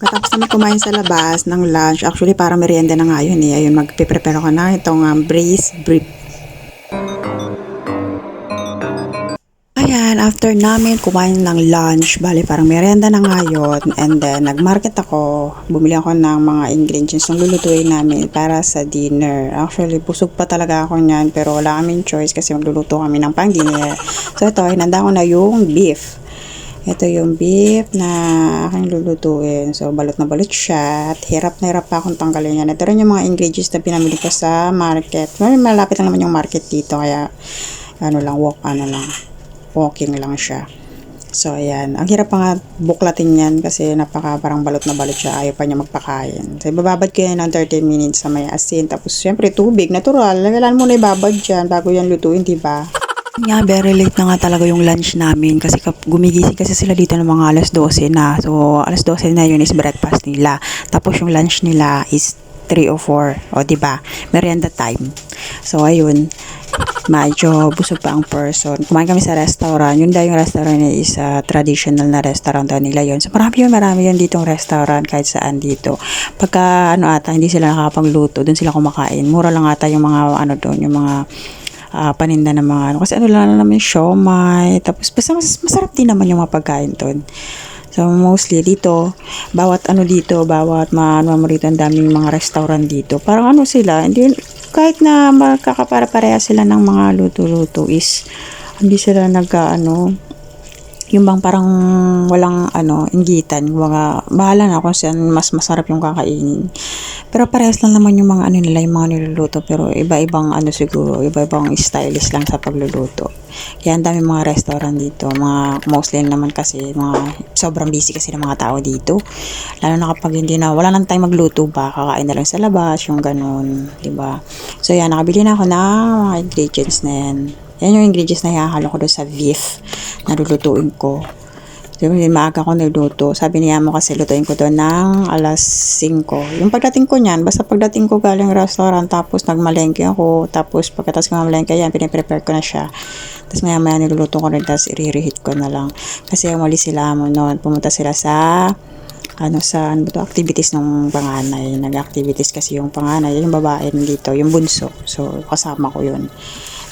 Katapos namin kumain sa labas ng lunch, actually parang merienda na nga yun eh. Ayun, magpiprepare ako na itong braised beef. Ayan, after namin kumain ng lunch, bali parang merienda na nga yun. And then, nag-market ako. Bumili ako ng mga ingredients na lulutuin namin para sa dinner. Actually, busog pa talaga ako niyan, pero wala kaming choice kasi magluluto kami ng pang-dinner. So, ito, hinanda ko na yung beef. Ito yung beef na aking lulutuin. So, balot na balot siya. At hirap na hirap pa akong tanggalin yan. Ito rin yung mga ingredients na pinamili ko sa market. Malapit lang naman yung market dito. Kaya, walking lang siya. So, ayan. Ang hirap pa nga buklatin yan kasi parang balot na balot siya. Ayaw pa niya magpakain. So, ibababad ko yan ng 30 minutes sa may asin. Tapos, syempre, tubig. Natural. Kailangan mo na ibabad dyan bago yan lutuin, diba? Nga, very late na nga talaga yung lunch namin kasi gumigising kasi sila dito ng mga alas 12 na. So, alas 12 na yun is breakfast nila. Tapos yung lunch nila is 3 o 4. O, diba? Merienda time. So, ayun. Medyo busog pa ang person. Kumain kami sa restaurant. Yun daw yung restaurant is traditional na restaurant daw nila yun. So, marami yun ditong restaurant kahit saan dito. Pagka, hindi sila nakapagluto, dun sila kumakain. Mura lang ata yung mga, doon, yung mga paninda ng mga kasi lang naman siomai, tapos basta masarap din naman yung mga pagkain doon. So mostly dito, bawat maano mo rito, ang daming mga restaurant dito. Parang sila, hindi kahit na magkakapara-pareha sila ng mga luto-luto is hindi sila yung bang parang walang inggitan, mga bahala na kung saan mas masarap yung kakainin. Pero parehas lang naman yung mga nila, yung mga niluluto, pero iba-ibang siguro, iba-ibang stylish lang sa pagluluto. Kaya ang dami mga restaurant dito, mga mostly naman kasi mga sobrang busy kasi ng mga tao dito. Lalo na kapag wala nang time magluto ba, kakain na lang sa labas, yung ganun, 'di ba? So yan, nakabili na ako ng mga ingredients na yan. Yan yung ingredients na ihahalo ko doon sa beef na lulutuin ko. So, maaga ko nagluto. Sabi niya mo kasi lutuin ko doon ng alas 5. Yung pagdating ko niyan, basta pagdating ko galing restaurant, tapos nagmalengke ako, tapos pagkatapos ko malengke yan, piniprepare ko na siya. Tapos maya niluluto ko rin, tapos i-reheat ko na lang. Kasi umalis sila mo noon, pumunta sila sa activities ng panganay. Nag-activities kasi yung panganay, yung babae dito, yung bunso. So, kasama ko yun.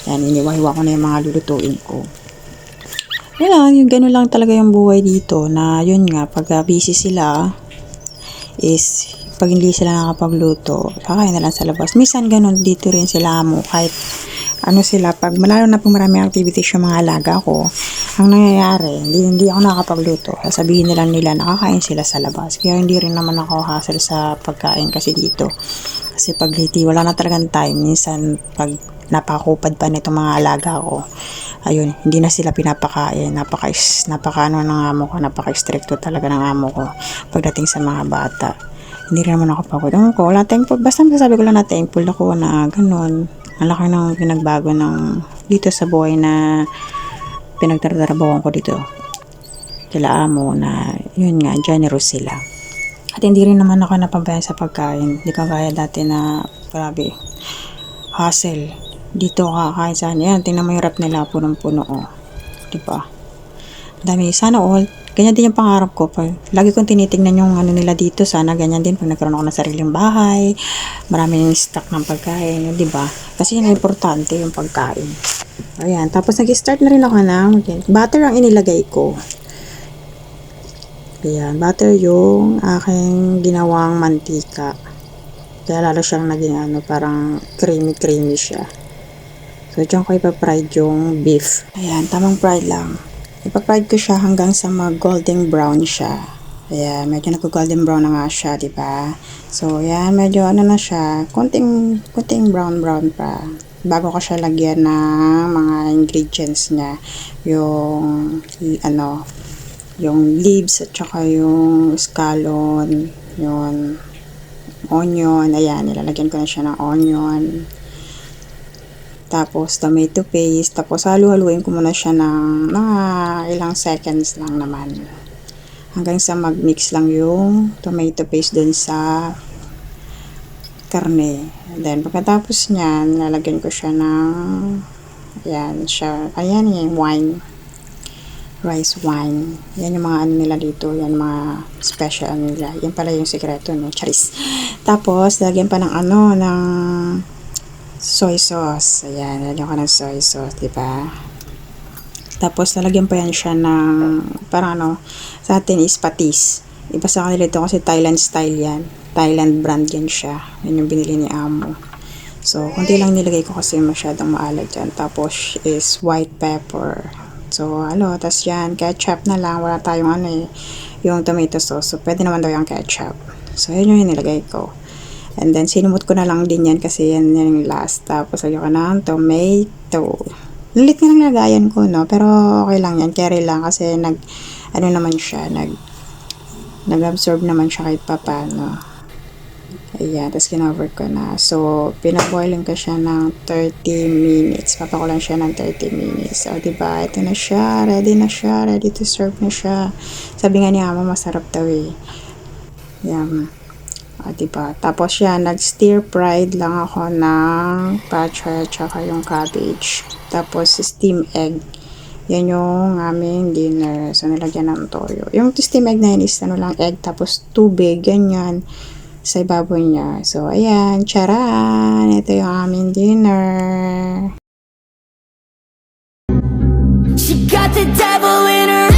Yan, iniwahiwa ko na yung mga lulutuin ko. Yan, yung gano'n lang talaga yung buhay dito na yun nga, pag busy sila is pag hindi sila nakapagluto, kakain na lang sa labas. Minsan gano'n dito rin sila mo, kahit sila, pag lalo na pag maraming activities yung mga alaga ko, ang nangyayari, hindi ako nakakapagluto. Sasabihin nila nakakain sila sa labas. Kaya hindi rin naman ako hassle sa pagkain kasi dito. Kasi pag wala na talagang time, minsan pag napakupad pa nitong mga alaga ko, ayun, hindi na sila pinapakain. Napaka-stricto talaga ng amo ko pagdating sa mga bata. Hindi rin naman ako pagod. Wala thankful. Basta masasabi ko lang na thankful ako na ganun. Ang laki ng pinagbago ng dito sa buhay na pinagtatrabahoan ko dito. Kila amo na, yun nga, generous sila. At hindi rin naman ako napabayan sa pagkain. Hindi ka kaya dati na, grabe, hustle. Dito kahit saan yan, tingnan mo yung rep nila, punong-puno, diba? Dami, sana all, ganyan din yung pangarap ko. Lagi kong tinitingnan yung nila dito, sana ganyan din pag nagkaroon ako ng sariling bahay, maraming stock ng pagkain, diba? Kasi yun ang importante, yung pagkain. Ayan, tapos nag-start na rin ako butter ang inilagay ko. Ayan, butter yung aking ginawang mantika. Kaya lalo siyang naging parang creamy siya. So, dyan ko ipa-fried yung beef. Ayan, tamang fried lang. Ipa-fried ko siya hanggang sa mag-golden brown siya. Ayan, medyo nag-golden brown na nga siya, diba? So, ayan, medyo na siya. Konting brown pa. Bago ko siya lagyan ng mga ingredients niya. Yung leaves at saka yung scallion, yung onion. Ayan, nilalagyan ko na siya ng onion. Tapos, tomato paste. Tapos, halu-haluin ko muna siya ng mga ilang seconds lang naman. Hanggang sa mag-mix lang yung tomato paste dun sa karne. And then, pagkatapos niyan, lalagyan ko siya ng ayan yung wine. rice wine. Yan yung mga ano nila dito. Yan mga special ano nila. Yan pala yung sikreto, no? Charis. Tapos, lagyan pa ng ano, ng soy sauce. Ayan, lagyan ko ng soy sauce, di ba? Tapos, lalagyan pa yan siya ng, parang ano, sa atin is patis. Iba sa kanila ito kasi Thailand style yan. Thailand brand yan siya. Yan yung binili ni Amo. So, kunti lang nilagay ko kasi masyadong maalat dyan. Tapos is white pepper. So, ano, tas yan, ketchup na lang. Wala tayong ano eh, yung tomato sauce. So, pwede naman daw yung ketchup. So, yun yung nilagay ko. And then, sinumot ko na lang din yan kasi yan yung last. Tapos, lagyan ko ng tomato. Lilit nga lang lagayan ko, no? Pero, okay lang yan. Carry lang kasi ano naman siya, nag-absorb naman siya kahit papano. Ayan, tapos kinover ko na. So, pinaboiling ko siya ng 30 minutes. Papakulan siya ng 30 minutes. O, diba? Ito na siya. Ready na siya. Ready to serve na siya. Sabi nga ni Amo, masarap daw eh. Yan. O, diba? Tapos yan, nag-stir fried lang ako ng pachay at saka yung cabbage. Tapos, steam egg. Yan yung aming dinner. So, nilagyan ng toyo. Yung steam egg na yun is ano lang, egg. Tapos, tubig. Ganyan. Sa ibabaw niya. So, ayan. Charan! Ito yung aming dinner. She got the devil in her